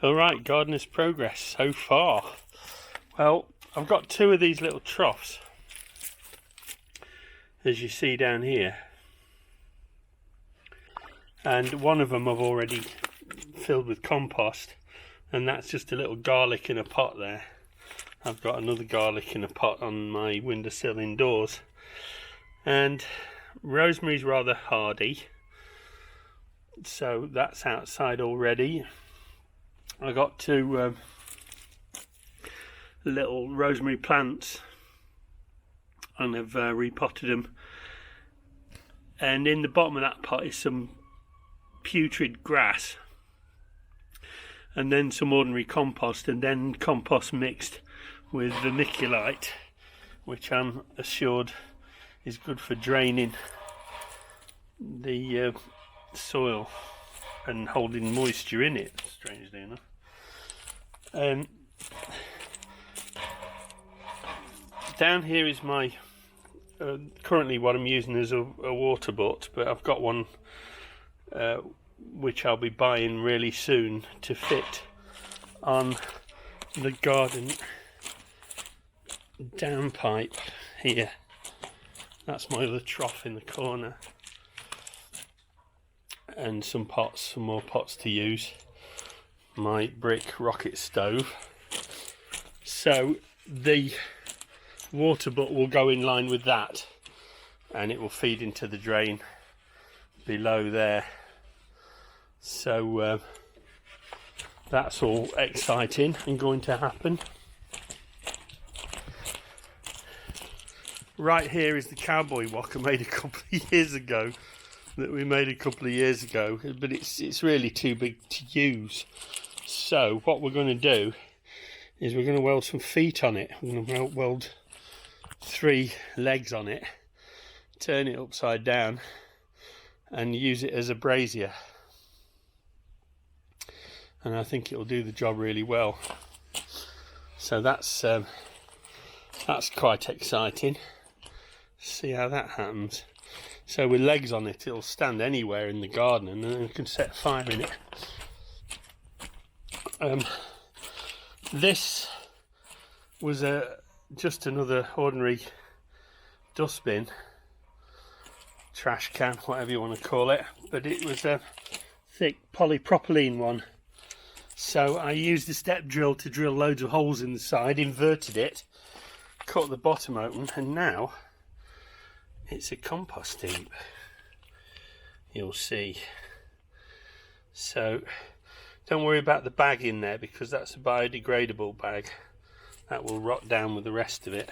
Alright, gardener's progress so far. Well, I've got two of these little troughs, as you see down here. And one of them I've already filled with compost, and that's just a little garlic in a pot there. I've got another garlic in a pot on my windowsill indoors. And rosemary's rather hardy, so that's outside already. I got two little rosemary plants and I've repotted them, and in the bottom of that pot is some putrid grass and then some ordinary compost, and then compost mixed with vermiculite, which I'm assured is good for draining the soil and holding moisture in it, strangely enough. Down here is my currently what I'm using is a water butt, but I've got one which I'll be buying really soon to fit on the garden downpipe here. That's my other trough in the corner, and some pots, some more pots to use. My brick rocket stove. So the water butt will go in line with that, and it will feed into the drain below there. So that's all exciting and going to happen. Right here is the cowboy wok I made a couple of years ago. But it's really too big to use. So what we're going to do is we're going to weld some feet on it. We're going to weld 3 legs on it, turn it upside down, and use it as a brazier. And I think it'll do the job really well. So that's quite exciting. See how that happens. So with legs on it, it'll stand anywhere in the garden, and then you can set fire in it. This was just another ordinary dustbin, trash can, whatever you want to call it, but it was a thick polypropylene one. So I used a step drill to drill loads of holes in the side, inverted it, cut the bottom open, and now it's a compost heap, you'll see. So don't worry about the bag in there, because that's a biodegradable bag that will rot down with the rest of it.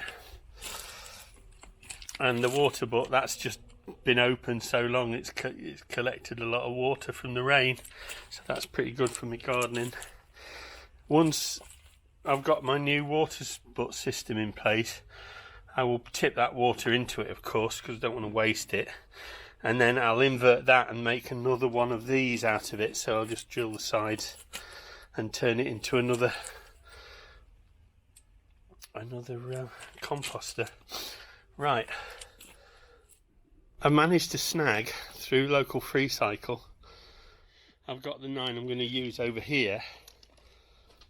And the water butt, that's just been open so long it's collected a lot of water from the rain, so that's pretty good for my gardening. Once I've got my new water butt system in place, I will tip that water into it, of course, because I don't want to waste it, and then I'll invert that and make another one of these out of it. So I'll just drill the sides and turn it into another composter. Right, I managed to snag through local free cycle. I've got the 9 I'm going to use over here,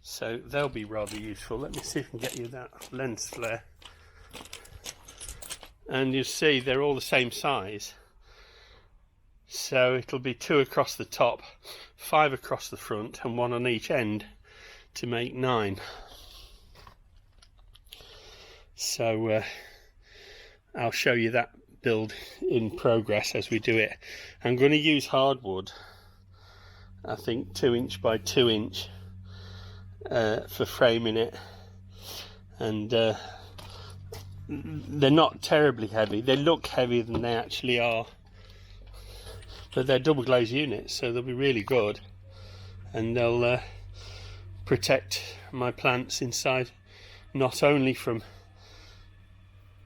so they'll be rather useful. Let me see if I can get you that lens flare. And you see they're all the same size, so it'll be 2 across the top, 5 across the front, and 1 on each end to make 9. So I'll show you that build in progress as we do it. I'm going to use hardwood, I think 2 inch by 2 inch for framing it, and they're not terribly heavy. They look heavier than they actually are, but they're double glazed units, so they'll be really good, and they'll protect my plants inside, not only from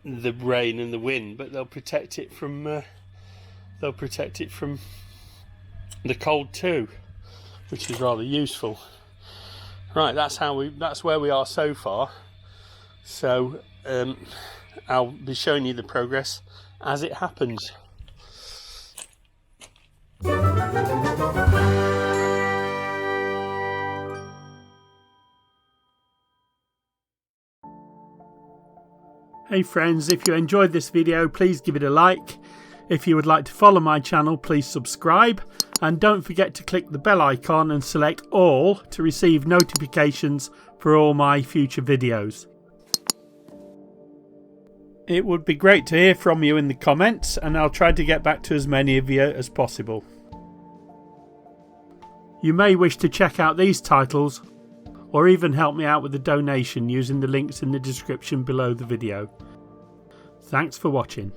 the rain and the wind, but they'll protect it from the cold too, which is rather useful. Right, that's where we are so far. So I'll be showing you the progress as it happens. Hey friends, if you enjoyed this video, please give it a like. If you would like to follow my channel, please subscribe. And don't forget to click the bell icon and select all to receive notifications for all my future videos. It would be great to hear from you in the comments, and I'll try to get back to as many of you as possible. You may wish to check out these titles or even help me out with a donation using the links in the description below the video. Thanks for watching.